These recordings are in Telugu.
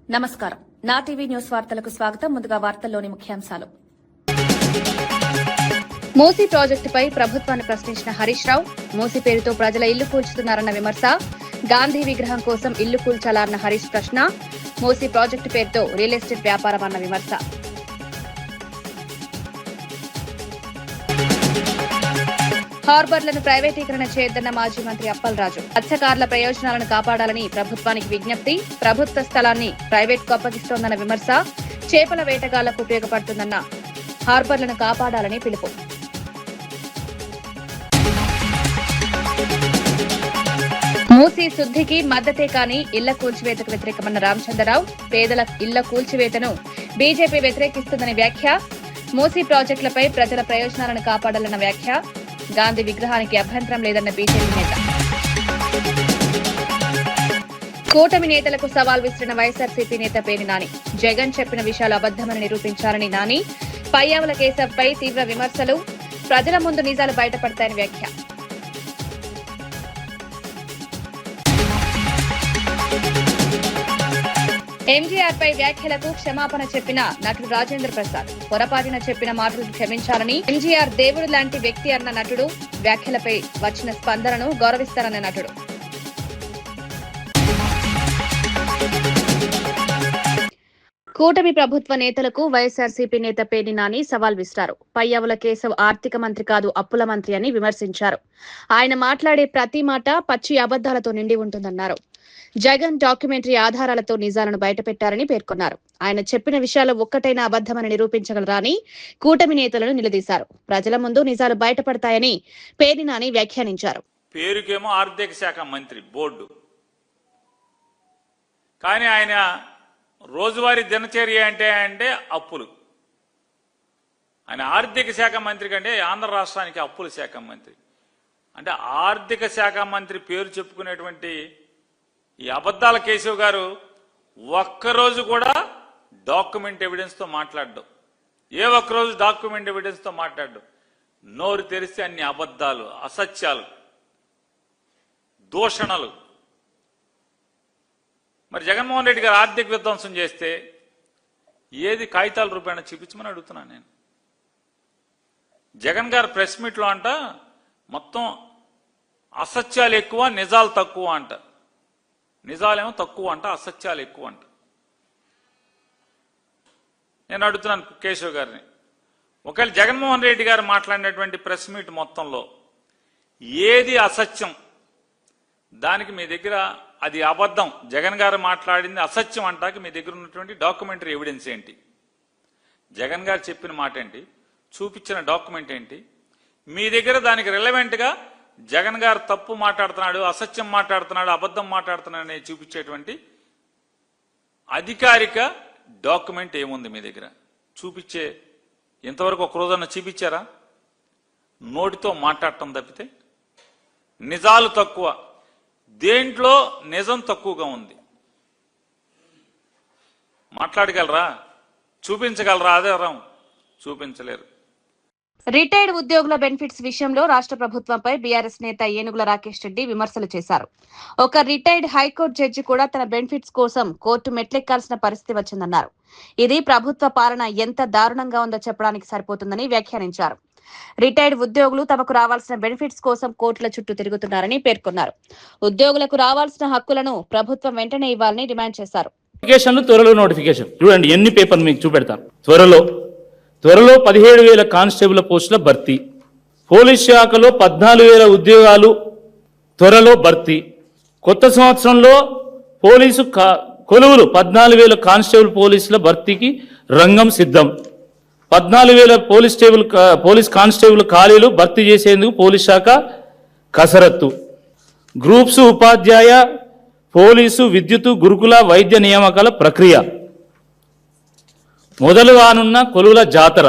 నమస్కారం. నా టీవీ న్యూస్ వార్తలకు స్వాగతం. ముందుగా వార్తల్లోని ముఖ్యాంశాలు. మూసీ ప్రాజెక్టుపై ప్రభుత్వాన్ని ప్రశ్నించిన హరీష్ రావు, మూసీ పేరుతో ప్రజల ఇల్లు కూల్చుతున్నారన్న విమర్శ, గాంధీ విగ్రహం కోసం ఇల్లు కూల్చాలన్న హరీష్ ప్రశ్న, మూసీ ప్రాజెక్టు పేరుతో రియల్ ఎస్టేట్ వ్యాపారం అన్న విమర్శ. హార్బర్లను ప్రైవేటీకరణ చేయొద్దన్న మాజీ మంత్రి అప్పలరాజు, మత్స్యకారుల ప్రయోజనాలను కాపాడాలని ప్రభుత్వానికి విజ్ఞప్తి, ప్రభుత్వ స్థలాన్ని ప్రైవేట్కు అప్పగిస్తోందన్న విమర్శ, చేపల వేటగాళ్లకు ఉపయోగపడుతుందన్న హార్బర్లను కాపాడాలని పిలుపు. మూసీ శుద్ధికి మద్దతే కానీ ఇళ్ల కూల్చివేతకు వ్యతిరేకమన్న రామచంద్రరావు, పేదల ఇళ్ల కూల్చివేతను బీజేపీ వ్యతిరేకిస్తుందని వ్యాఖ్య, మూసీ ప్రాజెక్టులపై ప్రజల ప్రయోజనాలను కాపాడాలన్న వ్యాఖ్య, గాంధీ విగ్రహానికి అభ్యంతరం లేదన్న బీజేపీ నేత. కూటమి నేతలకు సవాల్ విసిరిన వైఎస్ఆర్సీపీ నేత పేర్ని నాని, జగన్ చెప్పిన విషయాలు అబద్దమని నిరూపించారని నాని, పయ్యావుల కేశవ్పై తీవ్ర విమర్శలు, ప్రజల ముందు నిజాలు బయటపడతాయని వ్యాఖ్య. ఎంజీఆర్ పై వ్యాఖ్యలకు క్షమాపణ చెప్పిన నటుడు రాజేంద్ర ప్రసాద్, పొరపాటున చెప్పిన మాటలు క్షమించాలని, ఎంజీఆర్ దేవుడు లాంటి వ్యక్తి అన్న నటుడు, వ్యాఖ్యలపై వచ్చిన స్పందనను గౌరవిస్తారన్న నటుడు. కూటమి ప్రభుత్వ నేతలకు వైఎస్ఆర్సీపీ నేత పేర్ని నాని సవాల్ విసిరారు. పయ్యావుల కేశవ్ ఆర్థిక మంత్రి కాదు, అప్పుల మంత్రి అని విమర్శించారు. ఆయన మాట్లాడే ప్రతి మాట పచ్చి అబద్దాలతో నిండి ఉంటుందన్నారు. జగన్ డాక్యుమెంటరీ ఆధారాలతో నిజాలను బయటపెట్టారని పేర్కొన్నారు. ఆయన చెప్పిన విషయాలు ఒక్కటైనా అబద్దమని నిరూపించగలరా అని కూటమి నేతలను నిలదీశారు. ప్రజల ముందు నిజాలు బయటపడతాయని పేర్ని నాని వ్యాఖ్యానించారు. పేరుకేమో ఆర్థిక శాఖ మంత్రి బోర్డు, కానీ ఆయన రోజువారీ దినచర్య అంటే అప్పులు. ఆయన ఆర్థిక శాఖ మంత్రి కంటే ఆంధ్ర రాష్ట్రానికి అప్పుల శాఖ మంత్రి. అంటే ఆర్థిక శాఖ మంత్రి పేరు చెప్పుకునేటువంటి ఈ అబద్దాల కేశవ్ గారు ఒక్కరోజు కూడా డాక్యుమెంట్ ఎవిడెన్స్తో మాట్లాడడం, ఏ ఒక్కరోజు డాక్యుమెంట్ ఎవిడెన్స్తో మాట్లాడడం. నోరు తెరిస్తే అన్ని అబద్దాలు, అసత్యాలు, దూషణలు. మరి జగన్మోహన్ రెడ్డి గారు ఆర్థిక విధ్వంసం చేస్తే ఏది కాగితాల రూపాయన చూపించమని అడుగుతున్నాను నేను. జగన్ గారు ప్రెస్ మీట్లో అంట మొత్తం అసత్యాలు ఎక్కువ, నిజాలు తక్కువ అంట. నిజాలేమో తక్కువ అంట, అసత్యాలు ఎక్కువ అంట. నేను అడుగుతున్నాను కేశవ్ గారిని, ఒకవేళ జగన్మోహన్ రెడ్డి గారు మాట్లాడినటువంటి ప్రెస్ మీట్ మొత్తంలో ఏది అసత్యం, దానికి మీ దగ్గర అది అబద్ధం, జగన్ గారు మాట్లాడింది అసత్యం అంటాకి మీ దగ్గర ఉన్నటువంటి డాక్యుమెంటరీ ఎవిడెన్స్ ఏంటి? జగన్ గారు చెప్పిన మాట ఏంటి? చూపించిన డాక్యుమెంట్ ఏంటి? మీ దగ్గర దానికి రిలవెంట్గా జగన్ గారు తప్పు మాట్లాడుతున్నాడు, అసత్యం మాట్లాడుతున్నాడు, అబద్ధం మాట్లాడుతున్నాడు అని చూపించేటువంటి అధికారిక డాక్యుమెంట్ ఏముంది మీ దగ్గర? చూపించే ఇంతవరకు ఒక రోజన్నా చూపించారా? నోటితో మాట్లాడటం తప్పితే. నిజాలు తక్కువ, దేంట్లో నిజం తక్కువగా ఉంది? మాట్లాడగలరా? చూపించగలరా? అదే రం చూపించలేరు. రిటైర్డ్ ఉద్యోగుల బెనిఫిట్స్ విషయంలో రాష్ట్ర ప్రభుత్వంపై బీఆర్ఎస్ నేత ఏనుగుల రాకేష్ రెడ్డి విమర్శలు చేశారు. ఒక రిటైర్డ్ హైకోర్టు జడ్జి కూడా తన బెనిఫిట్స్ కోసం కోర్టు మెట్లెక్కాల్సిన పరిస్థితి వచ్చిందన్నారు. ఇది ప్రభుత్వ పాలన ఎంత దారుణంగా ఉందో చెప్పడానికి సరిపోతుందని వ్యాఖ్యానించారు. రిటైర్డ్ ఉద్యోగులు తమకు రావాల్సిన బెనిఫిట్స్ కోసం కోర్టుల చుట్టూ తిరుగుతున్నారని పేర్కొన్నారు. ఉద్యోగులకు రావాల్సిన హక్కులను ప్రభుత్వం వెంటనే ఇవ్వాలని డిమాండ్ చేశారు. త్వరలో నోటిఫికేషన్ చూడండి, ఎన్ని పేపర్లు మీకు చూపెడతాను. త్వరలో 17,000 కానిస్టేబుల్ పోస్టుల భర్తీ, పోలీస్ శాఖలో 14,000 ఉద్యోగాలు త్వరలో భర్తీ, కొత్త సంవత్సరంలో పోలీసు కొలువులు 14,000 కానిస్టేబుల్ పోలీసుల భర్తీకి రంగం సిద్ధం, 14,000 పోలీస్ కానిస్టేబుల్ ఖాళీలు భర్తీ చేసేందుకు పోలీస్ శాఖ కసరత్తు, గ్రూప్స్ ఉపాధ్యాయ పోలీసు విద్యుత్ గురుకుల వైద్య నియామకాల ప్రక్రియ, మొదలు కానున్న కొలువుల జాతర,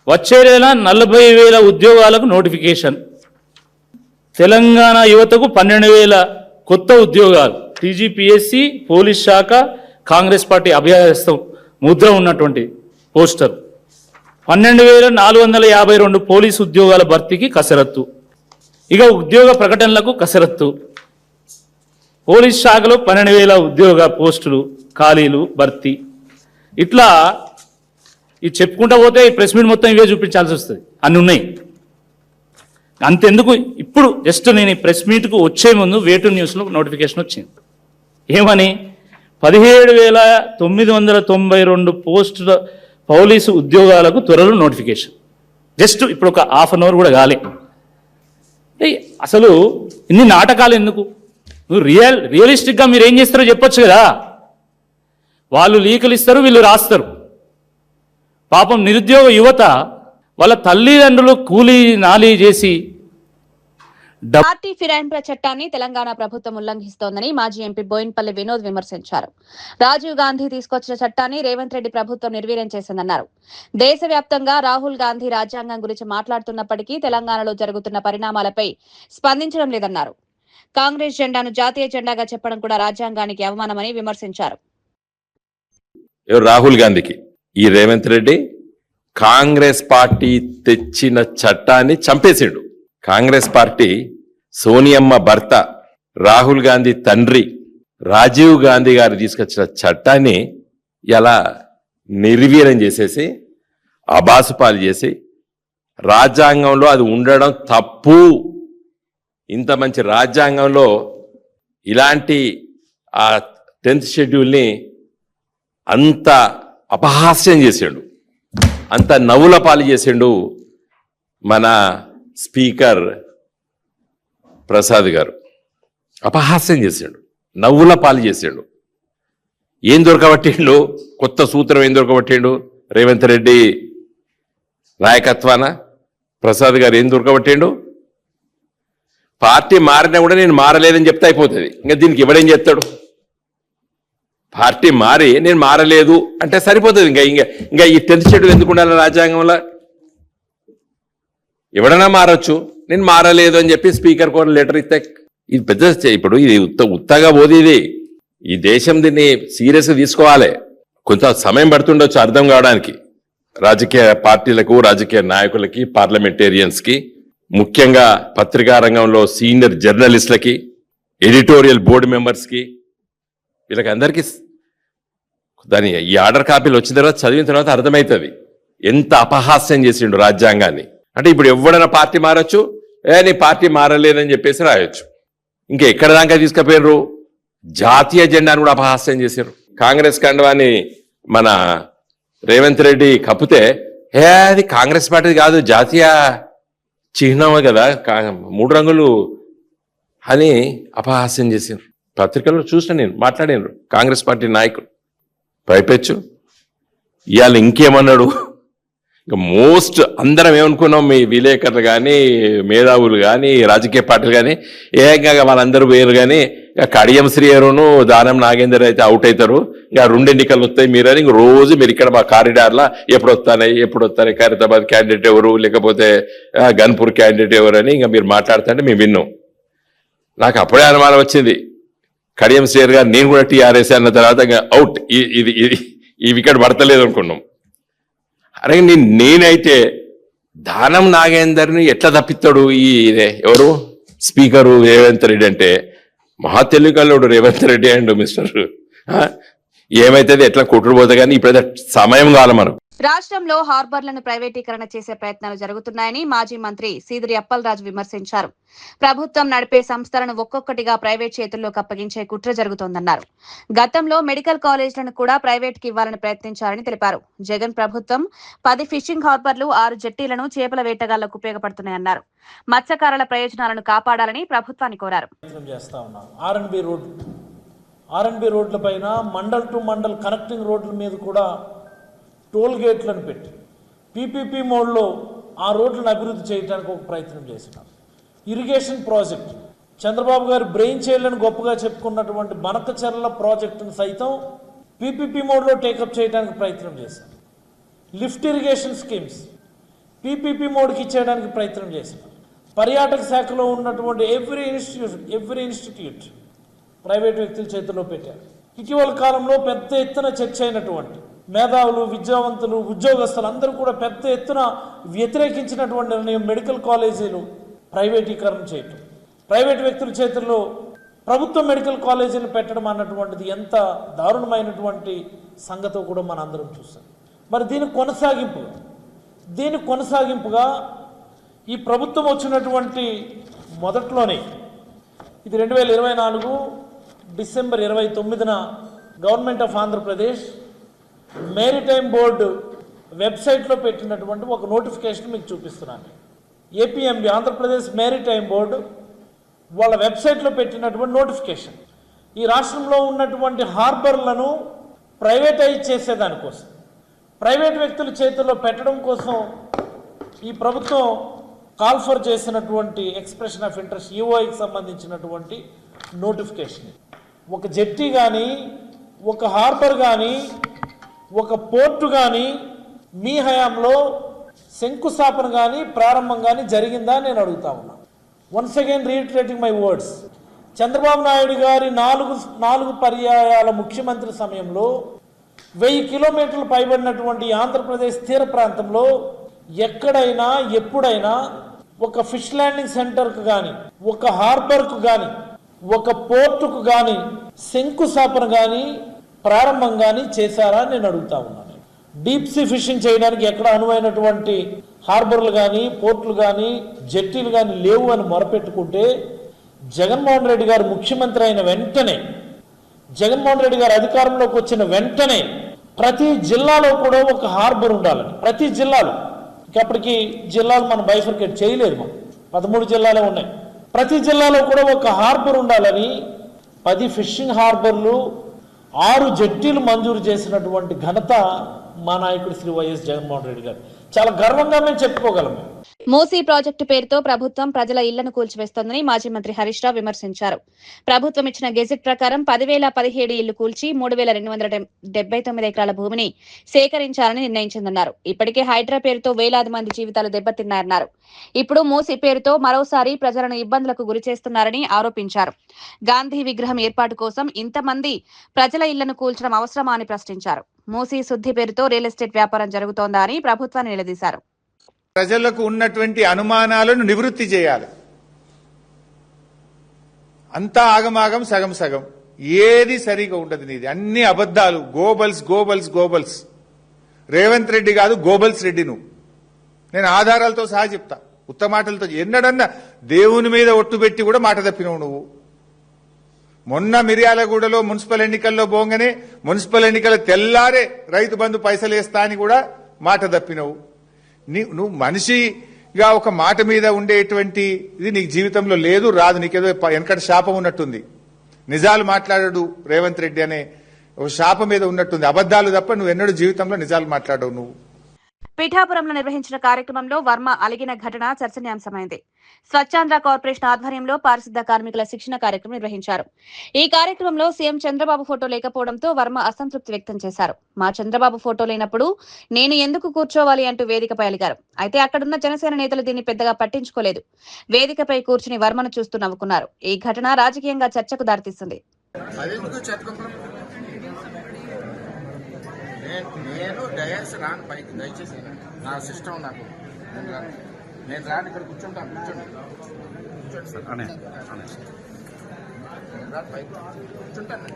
వచ్చే నెల 40,000 ఉద్యోగాలకు నోటిఫికేషన్, తెలంగాణ యువతకు 12,000 కొత్త ఉద్యోగాలు, టీజీపీఎస్సీ పోలీస్ శాఖ కాంగ్రెస్ పార్టీ అభ్యర్థం ముద్ర ఉన్నటువంటి పోస్టర్, 12,452 పోలీసు ఉద్యోగాల భర్తీకి కసరత్తు, ఇక ఉద్యోగ ప్రకటనలకు కసరత్తు. పోలీస్ శాఖలో 12,000 ఉద్యోగ పోస్టులు ఖాళీలు భర్తీ. ఇట్లా ఇది చెప్పుకుంటా పోతే ఈ ప్రెస్ మీట్ మొత్తం ఇవే చూపించాల్సి వస్తుంది, అన్ని ఉన్నాయి. అంతెందుకు, ఇప్పుడు జస్ట్ నేను ఈ ప్రెస్ మీట్కు వచ్చే ముందు వేటు న్యూస్లో నోటిఫికేషన్ వచ్చింది. ఏమని? 17,992 పోస్టుల పోలీసు ఉద్యోగాలకు త్వరలో నోటిఫికేషన్. జస్ట్ ఇప్పుడు ఒక హాఫ్ అన్ అవర్ కూడా కాలే. అసలు ఇన్ని నాటకాలు ఎందుకు? నువ్వు రియలిస్టిక్గా మీరు ఏం చేస్తారో చెప్పొచ్చు కదా. వాళ్ళు లీకులు ఇస్తారు, వీళ్ళు రాస్తారు. పాపం నిరుద్యోగ యువత వాళ్ళ తల్లిదండ్రులు కూలీ నాలీ చేసి పార్టీ ఫిరాయింపుల చట్టాన్ని తెలంగాణ ప్రభుత్వం ఉల్లంఘిస్తోందని మాజీ ఎంపీ బోయిన్పల్లి వినోద్ విమర్శించారు. రాజీవ్ గాంధీ తీసుకొచ్చిన చట్టాన్ని రేవంత్ రెడ్డి ప్రభుత్వం నిర్వీర్యం చేసిందన్నారు. దేశవ్యాప్తంగా రాహుల్ గాంధీ రాజ్యాంగం గురించి మాట్లాడుతున్నప్పటికీ తెలంగాణలో జరుగుతున్న పరిణామాలపై స్పందించడం లేదన్నారు. కాంగ్రెస్ జెండాను జాతీయ జెండాగా చెప్పడం కూడా రాజ్యాంగానికి అవమానమని విమర్శించారు. రాహుల్ గాంధీకి ఈ రేవంత్ రెడ్డి కాంగ్రెస్ పార్టీ తెచ్చిన చట్టాన్ని చంపేసాడు. కాంగ్రెస్ పార్టీ సోనియమ్మ భర్త రాహుల్ గాంధీ తండ్రి రాజీవ్ గాంధీ గారు తీసుకొచ్చిన చట్టాన్ని ఎలా నిర్వీర్యం చేసేసి అబాసుపాలు చేసి రాజ్యాంగంలో అది ఉండడం తప్పు, ఇంత మంచి రాజ్యాంగంలో ఇలాంటి ఆ 10th షెడ్యూల్ని అంత అపహాస్యం చేసాడు, అంత నవ్వుల పాలు చేసిండు మన స్పీకర్ ప్రసాద్ గారు. అపహాస్యం చేసాడు, నవ్వుల పాలు చేసాడు. ఏం దొరకబట్టిండు? కొత్త సూత్రం ఏం దొరకబట్టిండు? రేవంత్ రెడ్డి నాయకత్వాన ప్రసాద్ గారు ఏం దొరకబట్టిండు? పార్టీ మారినా కూడా నేను మారలేదని చెప్తే అయిపోతుంది. ఇంకా దీనికి ఎవడేం చేస్తాడు? పార్టీ మారి నేను మారలేదు అంటే సరిపోతుంది. ఇంకా ఈ 10th షెడ్యూల్ ఎందుకు ఉండాలి రాజ్యాంగంలో? ఎవడన్నా మారచ్చు, నేను మారలేదు అని చెప్పి స్పీకర్ కూడా లెటర్ ఇస్తే ఇది పెద్ద. ఇప్పుడు ఇది ఉత్తగా పోదు. ఈ దేశం దీన్ని సీరియస్గా తీసుకోవాలి. కొంత సమయం పడుతుండొచ్చు అర్థం కావడానికి రాజకీయ పార్టీలకు, రాజకీయ నాయకులకి, పార్లమెంటేరియన్స్కి, ముఖ్యంగా పత్రికా రంగంలో సీనియర్ జర్నలిస్టులకి, ఎడిటోరియల్ బోర్డు మెంబర్స్కి, వీళ్ళకి అందరికీ దాని ఈ ఆర్డర్ కాపీలు వచ్చిన తర్వాత చదివిన తర్వాత అర్థమవుతుంది ఎంత అపహాస్యం చేసిండు రాజ్యాంగాన్ని. అంటే ఇప్పుడు ఎవడైనా పార్టీ మారచ్చు, నీ పార్టీ మారలేదని చెప్పేసి రాయొచ్చు. ఇంకా ఎక్కడ దాకా తీసుకుపోయినరు? జాతీయ జెండాను కూడా అపహాస్యం చేశారు. కాంగ్రెస్ కండువాన్ని మన రేవంత్ రెడ్డి కప్పితే అది కాంగ్రెస్ పార్టీ కాదు, జాతీయ చిహ్నమే కదా, 3 రంగులు అని అపహాస్యం చేశారు. పత్రికల్లో చూసిన నేను, మాట్లాడాను కాంగ్రెస్ పార్టీ నాయకులు. పైపెచ్చు ఇవాళ ఇంకేమన్నాడు? ఇంకా మోస్ట్ అందరం ఏమనుకున్నాం, మీ విలేకరులు కానీ, మేధావులు కానీ, రాజకీయ పార్టీలు కానీ ఏకంగా వాళ్ళందరూ వేరు. కానీ ఇక కడియం శ్రీయరును దానం నాగేందర్ అయితే అవుట్ అవుతారు. ఇంకా 2 ఎన్నికలు వస్తాయి మీరని ఇంక రోజు మీరు ఇక్కడ మా కారిడార్లా ఎప్పుడు వస్తాయి ఖైరతాబాద్ క్యాండిడేట్ ఎవరు, లేకపోతే గన్పూర్ క్యాండిడేట్ ఎవరు అని ఇంకా మీరు మాట్లాడుతుంటే మేము విన్నాం. నాకు అప్పుడే అనుమానం వచ్చింది, కడియం శ్రీయర్ గారు నేను కూడా టీఆర్ఎస్ అన్న తర్వాత అవుట్, ఈ వికెట్ పడతలేదు అనుకున్నాం. అరే నేనైతే దానం నాగేందర్ని ఎట్లా తప్పిస్తాడు ఈ ఎవరు స్పీకరు రేవంత్ రెడ్డి అంటే? మహా తెలివికల్లోడు రేవంత్ రెడ్డి అండ్ మిస్టర్ ఏమైతుంది ఎట్లా కొట్టుకుపోతా. కానీ ఇప్పుడైతే సమయం కాలం మనం. రాష్ట్రంలో హార్బర్లను ప్రైవేటీకరణ చేసే ప్రయత్నాలు జరుగుతున్నాయని మాజీ మంత్రి సీదిరి అప్పలరాజు విమర్శించారు. ప్రభుత్వం నడిపే సంస్థలను ఒక్కొక్కటిగా ప్రైవేట్ చేతుల్లోకి అప్పగించే కుట్ర జరుగుతోందన్నారు. గతంలో మెడికల్ కాలేజీలను కూడా ప్రైవేట్కి ఇవ్వాలని ప్రయత్నించారని తెలిపారు. జగన్ ప్రభుత్వం 10 ఫిషింగ్ హార్బర్లు, 6 జెట్టీలను చేపల వేటగాళ్లకు ఉపయోగపడుతున్నాయన్నారు. మత్స్యకారుల ప్రయోజనాలను కాపాడాలని ప్రభుత్వాన్ని కోరారు. ఆర్ఎన్బి రోడ్ల పైన మండల్ టు మండల్ కనెక్టింగ్ రోడ్ల మీద కూడా టోల్ గేట్లను పెట్టి పీపీపీ మోడ్లో ఆ రోడ్లను అభివృద్ధి చేయడానికి ఒక ప్రయత్నం చేసినారు. ఇరిగేషన్ ప్రాజెక్ట్ చంద్రబాబు గారు బ్రెయిన్ చైల్డ్లను గొప్పగా చెప్పుకున్నటువంటి బనకచెర్ల ప్రాజెక్టును సైతం పీపీపీ మోడ్లో టేకప్ చేయడానికి ప్రయత్నం చేశారు. లిఫ్ట్ ఇరిగేషన్ స్కీమ్స్ పీపీపీ మోడ్కి ఇచ్చేయడానికి ప్రయత్నం చేశారు. పర్యాటక శాఖలో ఉన్నటువంటి ఎవ్రీ ఇన్స్టిట్యూట్ ప్రైవేట్ వ్యక్తుల చేతుల్లో పెట్టారు. ఇటీవల కాలంలో పెద్ద ఎత్తున చర్చ అయినటువంటి మేధావులు, విద్యావంతులు, ఉద్యోగస్తులు అందరూ కూడా పెద్ద ఎత్తున వ్యతిరేకించినటువంటి నిర్ణయం మెడికల్ కాలేజీలు ప్రైవేటీకరణ చేయటం, ప్రైవేట్ వ్యక్తుల చేతుల్లో ప్రభుత్వ మెడికల్ కాలేజీలు పెట్టడం అన్నటువంటిది ఎంత దారుణమైనటువంటి సంగతో కూడా మన అందరం చూస్తాం. మరి దీని కొనసాగింపుగా ఈ ప్రభుత్వం వచ్చినటువంటి మొదట్లోనే ఇది 2024 డిసెంబర్ 29న government of Andhra Pradesh maritime board వెబ్సైట్లో పెట్టినటువంటి ఒక నోటిఫికేషన్ మీకు చూపిస్తున్నాను. ఏపీఎంబి ఆంధ్రప్రదేశ్ మేరిటైమ్ బోర్డు వాళ్ళ వెబ్సైట్లో పెట్టినటువంటి నోటిఫికేషన్ ఈ రాష్ట్రంలో ఉన్నటువంటి హార్బర్లను ప్రైవేటైజ్ చేసేదానికోసం, ప్రైవేట్ వ్యక్తుల చేతుల్లో పెట్టడం కోసం ఈ ప్రభుత్వం కాల్ఫర్ చేసినటువంటి ఎక్స్ప్రెషన్ ఆఫ్ ఇంట్రెస్ట్ ఈఓఐకి సంబంధించినటువంటి నోటిఫికేషన్. ఒక జెట్టి కానీ, ఒక హార్బర్ కానీ, ఒక పోర్టు కానీ మీ హయాంలో శంకుస్థాపన కానీ ప్రారంభం కానీ జరిగిందా నేను అడుగుతా ఉన్నా. Once again reiterating my words. Chandrababu Naidu గారి నాలుగు పర్యాయాల ముఖ్యమంత్రి సమయంలో 1000 కిలోమీటర్లు పైబడినటువంటి ఆంధ్రప్రదేశ్ తీర ప్రాంతంలో ఎక్కడైనా ఎప్పుడైనా ఒక ఫిష్ ల్యాండింగ్ సెంటర్కు కానీ, ఒక హార్బర్కు కానీ, ఒక పోర్టుకు కానీ శంకుస్థాపన కానీ ప్రారంభం కానీ చేశారా నేను అడుగుతా ఉన్నాను. డీప్ సీ ఫిషింగ్ చేయడానికి ఎక్కడ అనువైనటువంటి హార్బర్లు కానీ, పోర్టులు కానీ, జెట్టీలు కానీ లేవు అని మొరపెట్టుకుంటే జగన్మోహన్ రెడ్డి గారు ముఖ్యమంత్రి అయిన వెంటనే, జగన్మోహన్ రెడ్డి గారు అధికారంలోకి వచ్చిన వెంటనే ప్రతి జిల్లాలో కూడా ఒక హార్బర్ ఉండాలని, ప్రతి జిల్లాలో, ఇప్పటికీ జిల్లాలు మనం బైఫర్కేట్ చేయలేదు, మనం 13 జిల్లాలే ఉన్నాయి, ప్రతి జిల్లాలో కూడా ఒక హార్బర్ ఉండాలని 10 ఫిషింగ్ హార్బర్లు 6 జెట్టీలు మంజూరు చేసినటువంటి ఘనత మా నాయకుడు శ్రీ వైఎస్ జగన్మోహన్ రెడ్డి గారు. చాలా గర్వంగా మేము చెప్పుకోగలం. మూసీ ప్రాజెక్టు పేరుతో ప్రభుత్వం ప్రజల ఇళ్లను కూల్చివేస్తోందని మాజీ మంత్రి హరీష్ రావు విమర్శించారు. ప్రభుత్వం ఇచ్చిన గెజిట్ ప్రకారం 10,017 ఇళ్లు కూల్చి 3,279 ఎకరాల భూమిని సేకరించాలని నిర్ణయించిందన్నారు. ఇప్పటికే హైడ్రా పేరుతో వేలాది మంది జీవితాలు దెబ్బతిన్నారన్నారు. ఇప్పుడు మూసీ పేరుతో మరోసారి ప్రజలను ఇబ్బందులకు గురి చేస్తున్నారని ఆరోపించారు. గాంధీ విగ్రహం ఏర్పాటు కోసం ఇంతమంది ప్రజల ఇళ్లను కూల్చడం అవసరమా అని ప్రశ్నించారు. మూసీ శుద్ధి పేరుతో రియల్ ఎస్టేట్ వ్యాపారం జరుగుతోందా అని ప్రభుత్వాన్ని నిలదీశారు. ప్రజలకు ఉన్నటువంటి అనుమానాలను నివృత్తి చేయాలి. అంతా ఆగమాగం, సగం సగం, ఏది సరిగా ఉండదు. నీది అన్ని అబద్దాలు, గోబల్స్. రేవంత్ రెడ్డి కాదు, గోబల్స్ రెడ్డి నువ్వు. నేను ఆధారాలతో సహా చెప్తా, ఉత్త మాటలతో. ఎన్నడన్నా దేవుని మీద ఒట్టు పెట్టి కూడా మాట తప్పినవు నువ్వు. మొన్న మిర్యాలగూడలో మున్సిపల్ ఎన్నికల్లో పోగానే మున్సిపల్ ఎన్నికల తెల్లారే రైతు బంధు పైసలు వేస్తా అని కూడా మాట తప్పినవు. నువ్వు మనిషిగా ఒక మాట మీద ఉండేటువంటి ఇది నీకు జీవితంలో లేదు, రాదు. నీకేదో వెనకటి శాపం ఉన్నట్టుంది. నిజాలు మాట్లాడడు రేవంత్ రెడ్డి అనే ఒక శాపం మీద ఉన్నట్టుంది. అబద్దాలు తప్ప నువ్వు ఎన్నడూ జీవితంలో నిజాలు మాట్లాడవు నువ్వు. పిఠాపురంలో నిర్వహించిన కార్యక్రమంలో వర్మ అలిగిన ఘటన చర్చనీయాంశమైంది. స్వచ్ఛాంధ్ర కార్పొరేషన్ ఆధ్వర్యంలో పారిశుద్ధ కార్మికుల శిక్షణ కార్యక్రమం నిర్వహించారు. ఈ కార్యక్రమంలో సీఎం చంద్రబాబు ఫోటో లేకపోవడంతో వర్మ అసంతృప్తి వ్యక్తం చేశారు. మా చంద్రబాబు ఫోటో లేనప్పుడు నేను ఎందుకు కూర్చోవాలి అంటూ వేదికపై అలిగారు. అయితే అక్కడున్న జనసేన నేతలు దీన్ని పెద్దగా పట్టించుకోలేదు. వేదికపై కూర్చుని వర్మను చూస్తూ నవ్వుకున్నారు. ఈ ఘటన రాజకీయంగా చర్చకు దారితీస్తుంది. నేను డయాస్ రాను పైకి, దయచేసి నా సిస్టమ్ నాకు నేను రాను, ఇక్కడ కూర్చుంటాను. కూర్చోండి సార్, నేను రాను పైకి కూర్చుంటాను.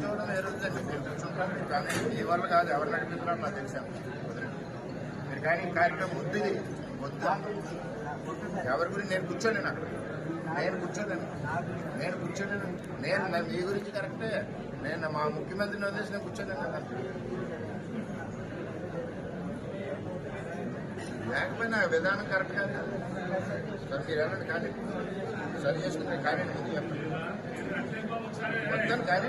చూడడం ఎరుగుతుంది, నేను కూర్చుంటాను. కానీ మీ వల్ల కాదు, ఎవరు నడిపిస్తున్నారో నాకు తెలిసాను. మీరు కానీ కార్యక్రమం వద్దుది వద్దా, ఎవరి గురించి నేను కూర్చోలేను. అక్కడ నేను కూర్చోలేను. నేను మీ గురించి కరెక్టే. నేను మా ముఖ్యమంత్రిని వదిలేసి నేను కూర్చోలేను కదా. లేకపోయినా విధానం కరెక్ట్ కాదు. సార్ మీరు వెళ్ళండి, కానీ సరి చేసుకుంటే కానీ ముందు చెప్పండి. మొత్తం కానీ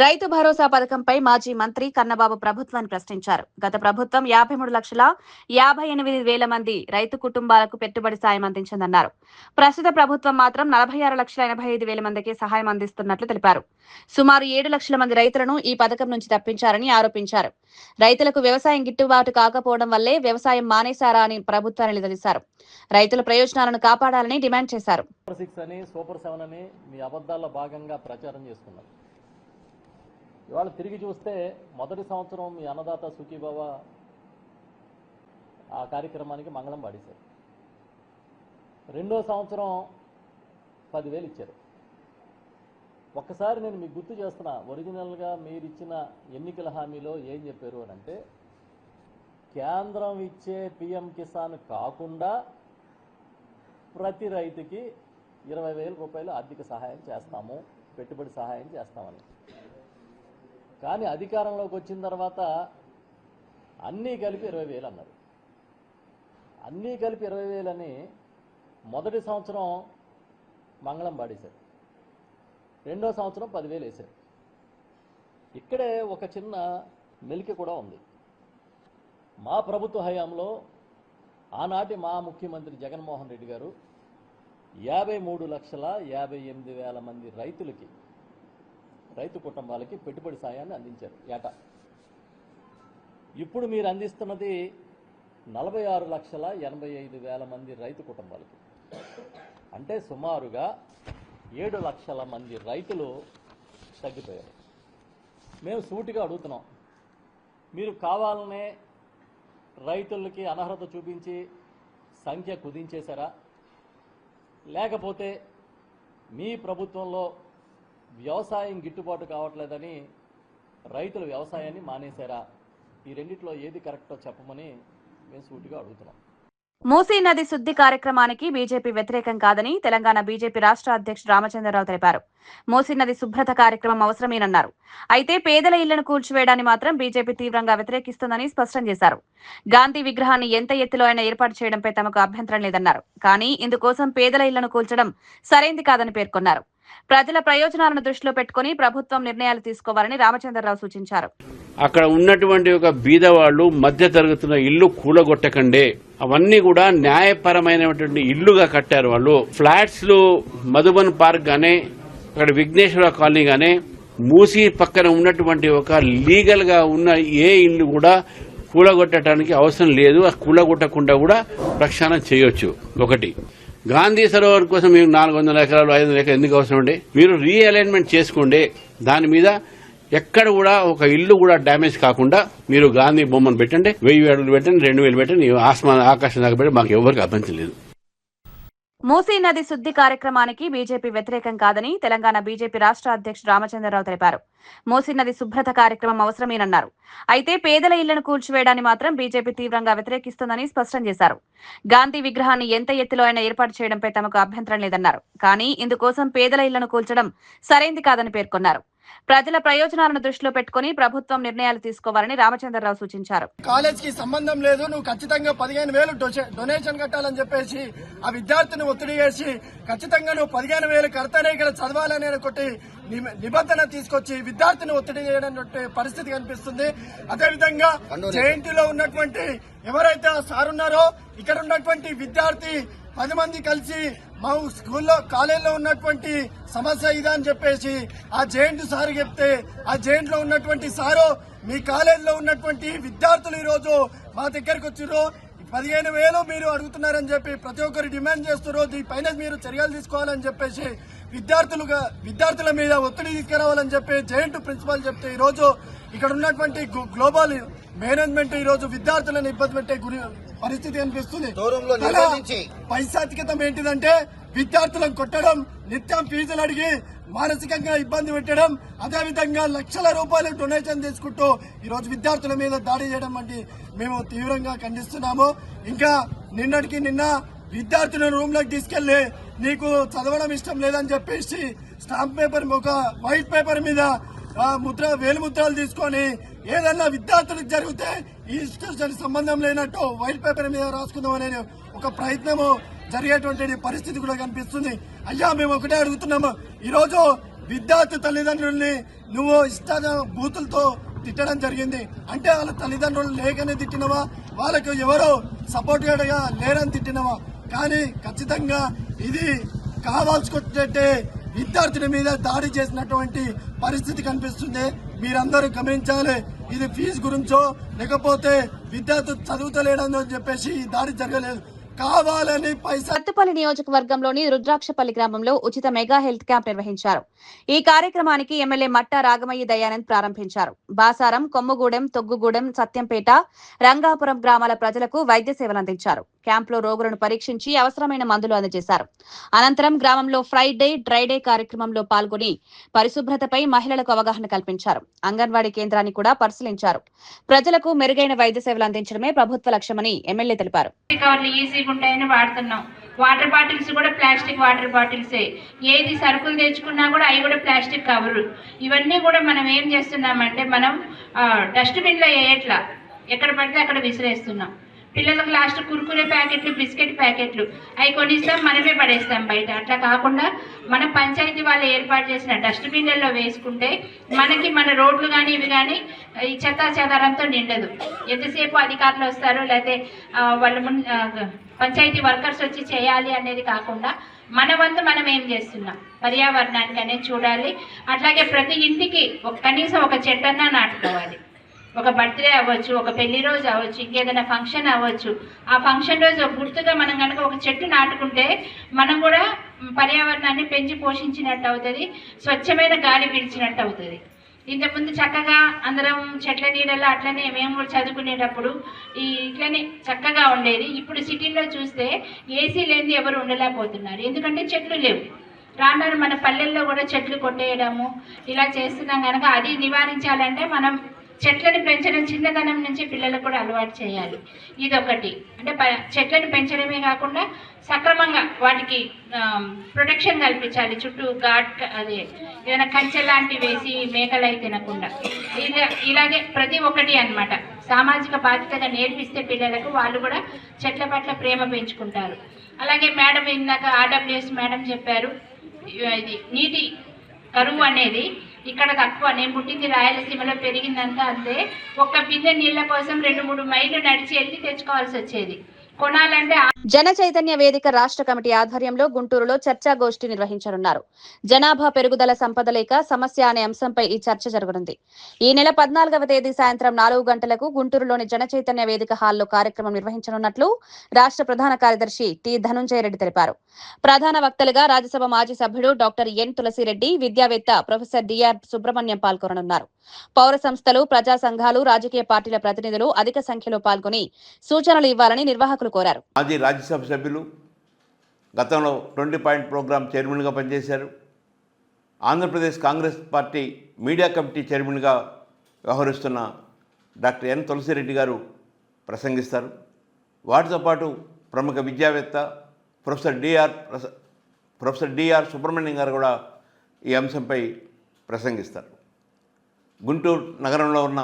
రైతు భరోసా పథకంపై మాజీ మంత్రి కన్నబాబు ప్రభుత్వాన్ని ప్రశ్నించారు. గత ప్రభుత్వం 53,58,000 మంది రైతు కుటుంబాలకు పెట్టుబడి సాయం అందించిందన్నారు. ప్రస్తుత ప్రభుత్వం మాత్రం 46,85,000 మందికి సహాయం అందిస్తున్నట్లు తెలిపారు. సుమారు 7 లక్షల మంది రైతులను ఈ పథకం నుంచి తప్పించారని ఆరోపించారు. రైతులకు వ్యవసాయం గిట్టుబాటు కాకపోవడం వల్లే వ్యవసాయం మానేశారా అని ప్రభుత్వాన్ని నిలదీశారు. రైతుల ప్రయోజనాలను కాపాడాలని డిమాండ్ చేశారు. సూపర్ 7 అని మీ అబద్ధాల్లో భాగంగా ప్రచారం చేసుకున్నారు. ఇవాళ తిరిగి చూస్తే మొదటి సంవత్సరం మీ అన్నదాత సుఖీభవ ఆ కార్యక్రమానికి మంగళం పాడేశారు. రెండో సంవత్సరం 10,000 ఇచ్చారు. ఒక్కసారి నేను మీకు గుర్తు చేస్తున్నా, ఒరిజినల్గా మీరు ఇచ్చిన ఎన్నికల హామీలో ఏం చెప్పారు అని అంటే, కేంద్రం ఇచ్చే పిఎం కిసాన్ కాకుండా ప్రతి రైతుకి 20,000 రూపాయలు ఆర్థిక సహాయం చేస్తాము, పెట్టుబడి సహాయం చేస్తామని. కానీ అధికారంలోకి వచ్చిన తర్వాత అన్నీ కలిపి 20,000 అన్నారు. అన్నీ కలిపి 20,000 అని మొదటి సంవత్సరం మంగళం పాడేశారు, రెండో సంవత్సరం 10,000 వేశారు. ఇక్కడే ఒక చిన్న మెలిక కూడా ఉంది. మా ప్రభుత్వ హయాంలో ఆనాటి మా ముఖ్యమంత్రి జగన్మోహన్ రెడ్డి గారు 53,58,000 మంది రైతు కుటుంబాలకి పెట్టుబడి సాయాన్ని అందించారు ఏటా. ఇప్పుడు మీరు అందిస్తున్నది 46,85,000 మంది రైతు కుటుంబాలకి. అంటే సుమారుగా 7 లక్షల మంది రైతులు తగ్గిపోయారు. మేము సూటిగా అడుగుతున్నాం, మీరు కావాలనే రైతులకి అనర్హత చూపించి సంఖ్య కుదించేశారా, లేకపోతే మీ ప్రభుత్వంలో వ్యవసాయం గిట్టుబాటు కావట్లేదని రైతులు వ్యవసాయాన్ని మానేశారా? ఈ రెండిట్లో ఏది కరెక్టో చెప్పమని మేము సూటిగా అడుగుతున్నాం. మూసీ నది శుద్ధి కార్యక్రమానికి బీజేపీ వ్యతిరేకం కాదని తెలంగాణ బీజేపీ రాష్ట్ర అధ్యక్షుడు రామచంద్రరావు తెలిపారు. మూసీ నది శుభ్రత కార్యక్రమం అవసరమేనన్నారు. అయితే పేదల ఇళ్లను కూల్చివేయడాన్ని మాత్రం బీజేపీ తీవ్రంగా వ్యతిరేకిస్తుందని స్పష్టం చేశారు. గాంధీ విగ్రహాన్ని ఎంత ఎత్తులో అయినా ఏర్పాటు చేయడంపై తమకు అభ్యంతరం లేదన్నారు. కానీ ఇందుకోసం పేదల ఇళ్లను కూల్చడం సరైంది కాదని పేర్కొన్నారు. ప్రజల ప్రయోజనాలను దృష్టిలో పెట్టుకుని ప్రభుత్వం నిర్ణయాలు తీసుకోవాలని రామచంద్రరావు సూచించారు. అక్కడ ఉన్నటువంటి ఒక బీదవాళ్లు మధ్య తరగతున్న ఇల్లు కూలగొట్టకండే, అవన్నీ కూడా న్యాయపరమైనటువంటి ఇల్లుగా కట్టారు. వాళ్ళు ఫ్లాట్స్ లో మధుబన్ పార్క్ గానే, అక్కడ విఘ్నేశ్వర కాలనీ గానే, మూసీ పక్కన ఉన్నటువంటి ఒక లీగల్ గా ఉన్న ఏ ఇల్లు కూడా కూలగొట్టడానికి అవసరం లేదు. ఆ కూలగొట్టకుండా కూడా ప్రక్షాళన చేయొచ్చు. ఒకటి, గాంధీ సరోవర్ కోసం మీకు 400 ఎకరాలు 500 ఎకరాలు ఎందుకు అవసరం అండి? మీరు రీఅలైన్మెంట్ చేసుకోండి. దాని మీద ఎక్కడ కూడా ఒక ఇల్లు కూడా డ్యామేజ్ కాకుండా మీరు గాంధీ బొమ్మను పెట్టండి, 1000 అడుగులు పెట్టండి, 2000 పెట్టండి, ఆకాశం దాకా పెట్టి మాకు ఎవరికి అభ్యంతరం లేదు. మూసీ నది శుద్ధి కార్యక్రమానికి బీజేపీ వ్యతిరేకం కాదని తెలంగాణ బీజేపీ రాష్ట్ర అధ్యక్షుడు రామచంద్రరావు తెలిపారు. మూసీ నది శుభ్రత కార్యక్రమం అవసరమేనన్నారు. అయితే పేదల ఇళ్లను కూల్చివేయడాన్ని మాత్రం బీజేపీ తీవ్రంగా వ్యతిరేకిస్తుందని స్పష్టం చేశారు. గాంధీ విగ్రహాన్ని ఎంత ఎత్తులో అయినా ఏర్పాటు చేయడంపై తమకు అభ్యంతరం లేదన్నారు. కానీ ఇందుకోసం పేదల ఇళ్లను కూల్చడం సరైంది కాదని పేర్కొన్నారు. ప్రజల ప్రయోజనాలను దృష్టిలో పెట్టుకుని ప్రభుత్వం నిర్ణయాలు తీసుకోవాలని రామచంద్రరావు సూచించారు. కాలేజ్ కి సంబంధం లేదు, నువ్వు ఖచ్చితంగా 15,000 డొనేషన్ కట్టాలని చెప్పేసి ఆ విద్యార్థిని ఒత్తిడి చేసి ఖచ్చితంగా నువ్వు 15,000 కడతానే ఇక్కడ చదవాలని ఒకటి నిబంధన తీసుకొచ్చి విద్యార్థిని ఒత్తిడి చేయడం పరిస్థితి కనిపిస్తుంది. అదేవిధంగా జేఎన్టీలో ఉన్నటువంటి ఎవరైతే సార్ ఉన్నారో ఇక్కడ ఉన్నటువంటి విద్యార్థి 10 మంది కలిసి మా స్కూల్లో కాలేజీలో ఉన్నటువంటి సమస్య ఇదా అని చెప్పేసి ఆ జేఎన్టీ సార్ చెప్తే, ఆ జేఎన్టీ లో ఉన్నటువంటి సారు మీ కాలేజీలో ఉన్నటువంటి విద్యార్థులు ఈ రోజు మా దగ్గరకు వచ్చిర్రు, 15,000 మీరు అడుగుతున్నారని చెప్పి ప్రతి ఒక్కరు డిమాండ్ చేస్తున్నారు. దీనిపైన మీరు చర్యలు తీసుకోవాలని చెప్పేసి విద్యార్థుల మీద ఒత్తిడి తీసుకురావాలని చెప్పి జేఎన్టీ ప్రిన్సిపాల్ చెప్తే ఈ రోజు ఇక్కడ ఉన్నటువంటి గ్లోబల్ మేనేజ్మెంట్ ఈ రోజు విద్యార్థులను ఇబ్బంది పెట్టే పరిస్థితి కనిపిస్తుంది. పైశాచికతం ఏంటిదంటే విద్యార్థులను కొట్టడం, నిత్యం ఫీజులు అడిగి మానసికంగా ఇబ్బంది పెట్టడం, అదేవిధంగా లక్షల రూపాయలు డొనేషన్ తీసుకుంటూ ఈ రోజు విద్యార్థుల మీద దాడి చేయడం వంటి మేము తీవ్రంగా ఖండిస్తున్నాము. ఇంకా నిన్నటికి నిన్న విద్యార్థులను రూమ్ లోకి తీసుకెళ్లి నీకు చదవడం ఇష్టం లేదని చెప్పేసి స్టాంప్ పేపర్, ఒక వైట్ పేపర్ మీద వేలు ముద్రలు తీసుకొని ఏదన్నా విద్యార్థులకు జరిగితే ఈ ఇన్స్టిట్యూషన్ సంబంధం లేనట్టు వైట్ పేపర్ మీద రాసుకుందాం అనే ఒక ప్రయత్నము జరిగేటువంటి పరిస్థితి కూడా కనిపిస్తుంది. అయ్యా మేము ఒకటే అడుగుతున్నాము, ఈ రోజు విద్యార్థి తల్లిదండ్రుల్ని నువ్వు ఇష్ట బూతులతో తిట్టడం జరిగింది. అంటే వాళ్ళ తల్లిదండ్రులు లేకనే తిట్టినవా, వాళ్ళకు ఎవరో సపోర్ట్ గా లేరని తిట్టినవా? కానీ ఖచ్చితంగా ఇది కావాల్సుకుంటే విద్యార్థుల మీద దాడి చేసినటువంటి పరిస్థితి కనిపిస్తుంది. మీరందరూ గమనించాలి, ఇది ఫీజు గురించో లేకపోతే విద్యార్థులు చదువుతలేడని చెప్పేసి ఈ దాడి జరగలేదు, కావాలని సత్తుపల్లి నియోజకవర్గంలోని రుద్రాక్షపల్లి గ్రామంలో ఉచిత మెగా హెల్త్ క్యాంప్ నిర్వహించారు. ఈ కార్యక్రమానికి ఎమ్మెల్యే మట్టా రాగమయ్యి దయానంద్ ప్రారంభించారు. బాసారం, కొమ్ముగూడెం, తొగ్గుగూడెం, సత్యంపేట, రంగాపురం గ్రామాల ప్రజలకు వైద్య సేవలు అందించారు. క్యాంపులో రోగులను పరీక్షించి అవసరమైన మందులు అందజేశారు. అనంతరం గ్రామంలో ఫ్రైడే డ్రై డే కార్యక్రమంలో పాల్గొని పరిశుభ్రతపై మహిళలకు అవగాహన కల్పించారు. అంగన్వాడీ కేంద్రాన్ని కూడా పరిశీలించారు. ప్రజలకు మెరుగైన వైద్య సేవలు అందించడమే ప్రభుత్వ లక్ష్యమని ఎమ్మెల్యే తెలిపారు. కవర్లు ఈజీగా ఉంటాయని వాడుతున్నాం. వాటర్ బాటిల్స్ కూడా ప్లాస్టిక్ వాటర్ బాటిల్సే. ఏది సరుకులు తెచ్చుకున్నా కూడా అవి కూడా ప్లాస్టిక్ కవరు. ఇవన్నీ కూడా మనం ఏం చేస్తున్నామంటే మనం డస్ట్బిన్లో వేయట్లా, ఎక్కడ పడితే అక్కడ విసిరేస్తున్నాం. పిల్లలకు లాస్ట్ కుర్కురే ప్యాకెట్లు, బిస్కెట్ ప్యాకెట్లు అవి కొనిస్తాం, మనమే పడేస్తాం బయట. అట్లా కాకుండా మన పంచాయతీ వాళ్ళు ఏర్పాటు చేసిన డస్ట్బిన్లలో వేసుకుంటే మనకి మన రోడ్లు కానీ ఇవి కానీ ఈ చెత్తా చెదారంతో నిండదు. ఎంతసేపు అధికారులు వస్తారు లేకపోతే వాళ్ళు పంచాయతీ వర్కర్స్ వచ్చి చేయాలి అనేది కాకుండా మన వంతు మనం ఏం చేస్తున్నాం పర్యావరణానికి అనేది చూడాలి. అట్లాగే ప్రతి ఇంటికి కనీసం ఒక చెట్టన్నా నాటుకోవాలి. ఒక బర్త్డే అవ్వచ్చు, ఒక పెళ్లి రోజు అవ్వచ్చు, ఇంకేదైనా ఫంక్షన్ అవ్వచ్చు. ఆ ఫంక్షన్ రోజు గుర్తుగా మనం కనుక ఒక చెట్టు నాటుకుంటే మనం కూడా పర్యావరణాన్ని పెంచి పోషించినట్టు అవుతుంది, స్వచ్ఛమైన గాలి పీల్చినట్టు అవుతుంది. ఇంతకుముందు చక్కగా అందరం చెట్ల నీడల్లో అట్లనే మేము కూడా చదువుకునేటప్పుడు ఇట్లనే చక్కగా ఉండేది. ఇప్పుడు సిటీల్లో చూస్తే ఏసీ లేనిది ఎవరు ఉండలేకపోతున్నారు, ఎందుకంటే చెట్లు లేవు. రాను మన పల్లెల్లో కూడా చెట్లు కొట్టేయడము ఇలా చేస్తున్నాం కనుక అది నివారించాలంటే మనం చెట్లను పెంచడం చిన్నతనం నుంచి పిల్లలకు కూడా అలవాటు చేయాలి. ఇదొకటి. అంటే చెట్లను పెంచడమే కాకుండా సక్రమంగా వాటికి ప్రొటెక్షన్ కల్పించాలి. చుట్టూ అదే ఏదైనా కంచె లాంటివి వేసి మేకలై తినకుండా ఇలాగే ప్రతి ఒక్కటి అన్నమాట. సామాజిక బాధ్యతగా నేర్పిస్తే పిల్లలకు వాళ్ళు కూడా చెట్ల పట్ల ప్రేమ పెంచుకుంటారు. అలాగే మేడం ఇందాక ఆర్డబ్ల్యూఎస్ మేడం చెప్పారు, ఇది నీటి కరువు అనేది ఇక్కడ తక్కువ. నేను పుట్టింది రాయలసీమలో, పెరిగిందంతా అంతే. ఒక్క బిందె నీళ్ల కోసం 2-3 మైళ్ళు నడిచి వెళ్ళి తెచ్చుకోవాల్సి వచ్చేది. కొనాలంటే జన చైతన్య వేదిక రాష్ట్ర కమిటీ ఆధ్వర్యంలో గుంటూరులో చర్చాగోష్ఠి నిర్వహించనున్నారు. జనాభా పెరుగుదల, సంపద లేక సమస్య అనే అంశంపై ఈ చర్చ జరగనుంది. ఈ నెల 14వ తేదీ సాయంత్రం 4 గంటలకు గుంటూరులోని జన చైతన్య వేదిక హాల్లో కార్యక్రమం నిర్వహించనున్నట్లు రాష్ట్ర ప్రధాన కార్యదర్శి టి ధనుంజయ రెడ్డి తెలిపారు. ప్రధాన వక్తలుగా రాజ్యసభ మాజీ సభ్యుడు డాక్టర్ ఎన్ తులసిరెడ్డి, విద్యావేత్త ప్రొఫెసర్ డిఆర్ సుబ్రహ్మణ్యం పాల్గొననున్నారు. పౌర సంస్థలు, ప్రజా సంఘాలు, రాజకీయ పార్టీల ప్రతినిధులు అధిక సంఖ్యలో పాల్గొని సూచనలు ఇవ్వాలని నిర్వాహకులు కోరారు. మాజీ రాజ్యసభ సభ్యులు, గతంలో 20 పాయింట్ ప్రోగ్రాం చైర్మన్గా పనిచేశారు. Andhra Pradesh Congress party media committee చైర్మన్గా వ్యవహరిస్తున్న డాక్టర్ ఎన్ తులసిరెడ్డి గారు ప్రసంగిస్తారు. వాటితో పాటు ప్రముఖ విద్యావేత్త ప్రొఫెసర్ డిఆర్ సుబ్రహ్మణ్యం గారు కూడా ఈ అంశంపై ప్రసంగిస్తారు. గుంటూరు నగరంలో ఉన్న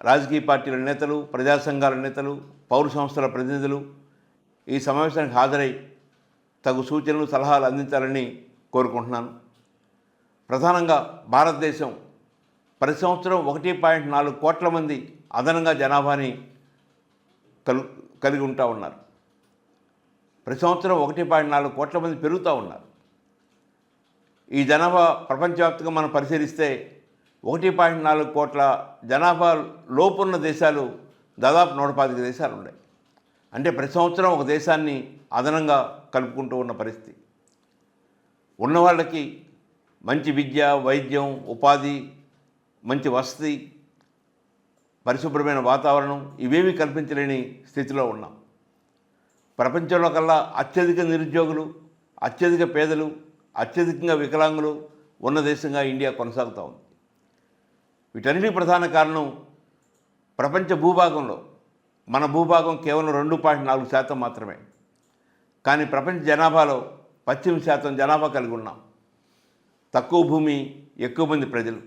రాజకీయ పార్టీల నేతలు, ప్రజా సంఘాల నేతలు, పౌర సంస్థల ప్రతినిధులు ఈ సమావేశానికి హాజరై తగు సూచనలు, సలహాలు అందించాలని కోరుకుంటున్నాను. ప్రధానంగా భారతదేశం ప్రతి సంవత్సరం 1.4 కోట్ల మంది అదనంగా జనాభాని కలిగి ఉంటా ఉన్నారు. ప్రతి సంవత్సరం 1.4 కోట్ల మంది పెరుగుతూ ఉన్నారు. ఈ జనాభా ప్రపంచవ్యాప్తంగా మనం పరిశీలిస్తే 1.4 కోట్ల జనాభా లోపున్న దేశాలు దాదాపు 125 దేశాలు ఉన్నాయి. అంటే ప్రతి సంవత్సరం ఒక దేశాన్ని అదనంగా కలుపుకుంటూ ఉన్న పరిస్థితి. ఉన్నవాళ్ళకి మంచి విద్య, వైద్యం, ఉపాధి, మంచి వసతి, పరిశుభ్రమైన వాతావరణం ఇవేమీ కల్పించలేని స్థితిలో ఉన్నాం. ప్రపంచంలో కల్లా అత్యధిక నిరుద్యోగులు, అత్యధిక పేదలు, అత్యధికంగా వికలాంగులు ఉన్న దేశంగా ఇండియా కొనసాగుతూ ఉంది. వీటన్నిటి ప్రధాన కారణం ప్రపంచ భూభాగంలో మన భూభాగం కేవలం 2.4% మాత్రమే. కానీ ప్రపంచ జనాభాలో 18% జనాభా కలిగి ఉన్నాం. తక్కువ భూమి, ఎక్కువ మంది ప్రజలు.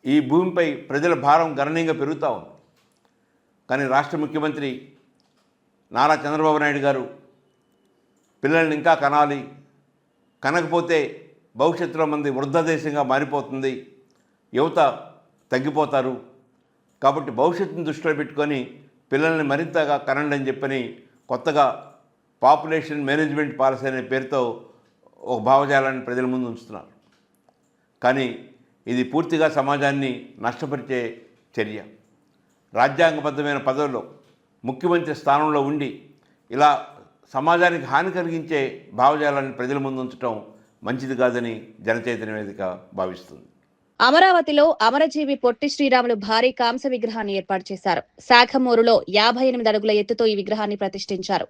ఈ భూమిపై ప్రజల భారం గణనీయంగా పెరుగుతూ ఉంది. కానీ రాష్ట్ర ముఖ్యమంత్రి నారా చంద్రబాబు నాయుడు గారు పిల్లల్ని ఇంకా కనాలి, కనకపోతే భవిష్యత్తులో మంది వృద్ధ దేశంగా మారిపోతుంది, యువత తగ్గిపోతారు, కాబట్టి భవిష్యత్తును దృష్టిలో పెట్టుకొని పిల్లల్ని మరింతగా కనండి అని చెప్పని కొత్తగా పాపులేషన్ మేనేజ్మెంట్ పాలసీ అనే పేరుతో ఒక భావజాలాన్ని ప్రజల ముందు ఉంచుతున్నారు. కానీ ఇది పూర్తిగా సమాజాన్ని నష్టపరిచే చర్య. రాజ్యాంగబద్ధమైన పదవిలో ముఖ్యమంత్రి స్థానంలో ఉండి ఇలా సమాజానికి హాని కలిగించే భావజాలాన్ని ప్రజల ముందు ఉంచడం మంచిది కాదని జనచైతన్య వేదిక భావిస్తుంది. అమరావతిలో అమరజీవి పొట్టి శ్రీరాములు భారీ కాంస్య విగ్రహాన్ని ఏర్పాటు చేశారు. శాఖమూరులో 58 అడుగుల ఎత్తుతో ఈ విగ్రహాన్ని ప్రతిష్ఠించారు.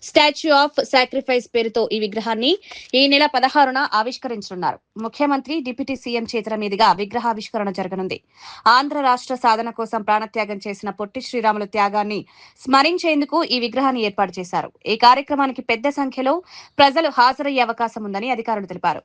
స్టాచ్యూ ఆఫ్ సాక్రిఫైస్ పేరుతో ఈ విగ్రహాన్ని ఈ నెల 16న ఆవిష్కరించనున్నారు. ముఖ్యమంత్రి డిప్యూటీ సీఎం చేతుల మీదుగా విగ్రహావిష్కరణ జరగనుంది. ఆంధ్ర రాష్ట్ర సాధన కోసం ప్రాణత్యాగం చేసిన పొట్టి శ్రీరాములు త్యాగాన్ని స్మరించేందుకు ఈ విగ్రహాన్ని ఏర్పాటు చేశారు. ఈ కార్యక్రమానికి పెద్ద సంఖ్యలో ప్రజలు హాజరయ్యే అవకాశం ఉందని అధికారులు తెలిపారు.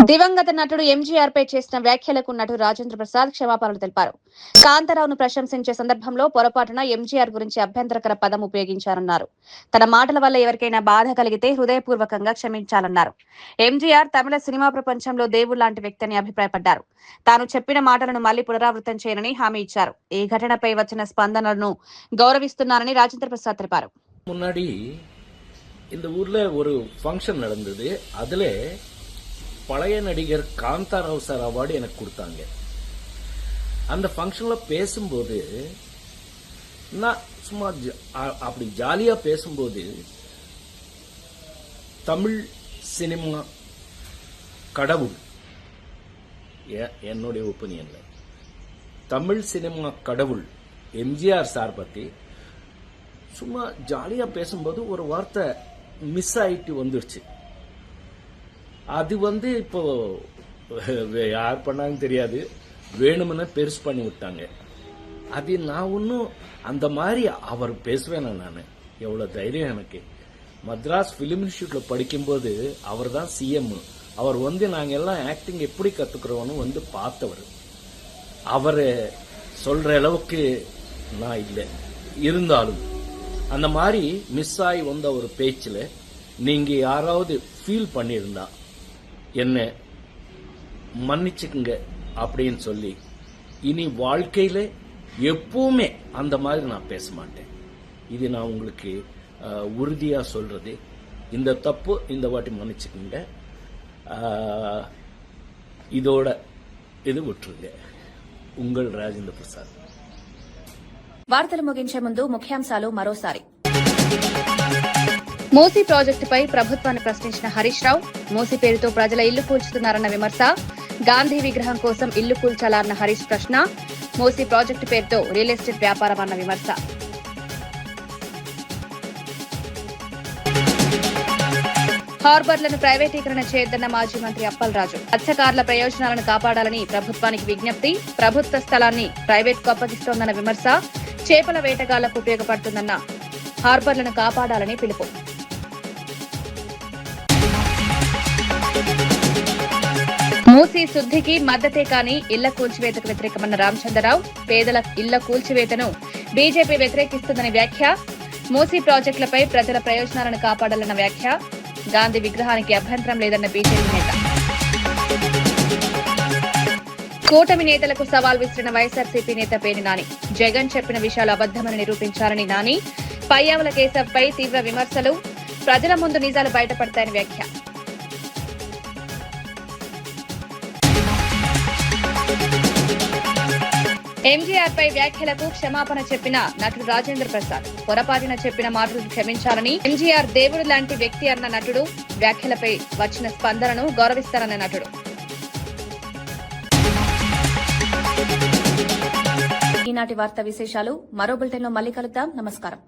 దివంగత నటుడు ఎంజీఆర్ పై చేసిన వ్యాఖ్యలకు నటుడు రాజేంద్ర ప్రసాద్ క్షమాపణలు తెలిపారు. కాంతారావును ప్రశంసించే సందర్భంలో పొరపాటున ఎంజీఆర్ గురించి అభ్యంతరకర పదం ఉపయోగించారన్నారు. తన మాటల వల్ల ఎవరికైనా బాధ కలిగితే హృదయపూర్వకంగా క్షమించాలన్నారు. ఎంజీఆర్ తమిళ సినిమా ప్రపంచంలో దేవుడు లాంటి వ్యక్తి అని అభిప్రాయపడ్డారు. తాను చెప్పిన మాటలను మళ్లీ పునరావృతం చేయనని హామీ ఇచ్చారు. ఈ ఘటనపై వచ్చిన స్పందనలను గౌరవిస్తున్నారని రాజేంద్ర ప్రసాద్ తెలిపారు. முன்னாடி இந்த ஊர்ல ஒரு ஃபங்க்ஷன் நடந்தது. அதுல பழைய நடிகர் காந்தாராவ் சார் அவார்டு எனக்கு கொடுத்தாங்க. அந்த ஃபங்க்ஷன்ல பேசும்போது நான் சும்மா அப்படி ஜாலியா பேசும்போது தமிழ் சினிமா கடவுள், என்னுடைய ஒப்பீனியன்ல தமிழ் சினிமா கடவுள் எம்ஜிஆர் சார் பத்தி சும்மா ஜாலியா பேசும்போது ஒரு வார்த்தை மிஸ் ஆயிட்டு வந்துருச்சு. அது இப்போ யார் பண்ணாங்க தெரியாது, வேணும்னு பெருசு பண்ணி விட்டாங்க. அது நான் ஒன்னும் அந்த மாதிரி அவர் பேசுவேன். நான் எவ்வளவு தைரியம் எனக்கு. மദ്രാஸ் பிலிம் இன்ஸ்டியூட்ல படிக்கும்போது அவர் தான் சிஎம். அவர் நாங்க எல்லாம் ஆக்டிங் எப்படி கத்துக்கிறோம்னு பார்த்தவர். அவர் சொல்ற அளவுக்கு நான் இல்லை. இருந்தாலும் அந்த மாதிரி மிஸ் ஆகி வந்த ஒரு பேச்சில் நீங்க யாராவது ஃபீல் பண்ணியிருந்தா என்ன மன்னிச்சுக்குங்க அப்படின்னு சொல்லி இனி வாழ்க்கையில எப்பவுமே அந்த மாதிரி நான் பேச மாட்டேன். இது நான் உங்களுக்கு உறுதியா சொல்றது. இந்த தப்பு இந்த வாட்டி மன்னிச்சுக்குங்க. இதோட இது விட்டுருங்க. உங்கள் రాజేంద్ర ప్రసాద్. వార్తలు ముగించే ముందు ముఖ్యాంశాలు మరోసారి. మూసీ ప్రాజెక్టుపై ప్రభుత్వాన్ని ప్రశ్నించిన హరీష్ రావు. మూసీ పేరుతో ప్రజల ఇల్లు కూల్చుతున్నారన్న విమర్శ. గాంధీ విగ్రహం కోసం ఇల్లు కూల్చాలన్న హరీష్ ప్రశ్న. మూసీ ప్రాజెక్టు పేరుతో రియల్ ఎస్టేట్ వ్యాపారం అన్న విమర్శ. హార్బర్లను ప్రైవేటీకరణ చేయొద్దన్న మాజీ మంత్రి అప్పలరాజు. మత్స్యకారుల ప్రయోజనాలను కాపాడాలని ప్రభుత్వానికి విజ్ఞప్తి. ప్రభుత్వ స్థలాన్ని ప్రైవేట్కు అప్పగిస్తోందన్న విమర్శ. చేపల వేటగాళ్లకు ఉపయోగపడుతుందన్న హార్బర్లను కాపాడాలని పిలుపు. మూసీ శుద్ధికి మద్దతే కానీ ఇళ్ల కూల్చివేతకు వ్యతిరేకమన్న రామచంద్రరావు. పేదల ఇళ్ల కూల్చివేతను బీజేపీ వ్యతిరేకిస్తుందని వ్యాఖ్య. మూసీ ప్రాజెక్టులపై ప్రజల ప్రయోజనాలను కాపాడాలన్న వ్యాఖ్య. గాంధీ విగ్రహానికి అభ్యంతరం లేదన్న బీజేపీ నేత. కూటమి నేతలకు సవాల్ విసిరిన వైఎస్ఆర్సీపీ నేత పేర్ని నాని. జగన్ చెప్పిన విషయాలు అబద్దమని నిరూపించాలని నాని. పయ్యావుల కేశవ్పై తీవ్ర విమర్శలు. ప్రజల ముందు నిజాలు బయటపడతాయని వ్యాఖ్య. ఎంజీఆర్ పై వ్యాఖ్యలకు క్షమాపణ చెప్పిన నటుడు రాజేంద్ర ప్రసాద్. పొరపాటున చెప్పిన మాటలు క్షమించాలని. ఎంజీఆర్ దేవుడు లాంటి వ్యక్తి అన్న నటుడు. వ్యాఖ్యలపై వచ్చిన స్పందనను గౌరవిస్తారన్న నటుడు. ఈనాటి వార్తా విశేషాలు మరో బులెటిన్లో మళ్ళీ కలుద్దాం. నమస్కారం.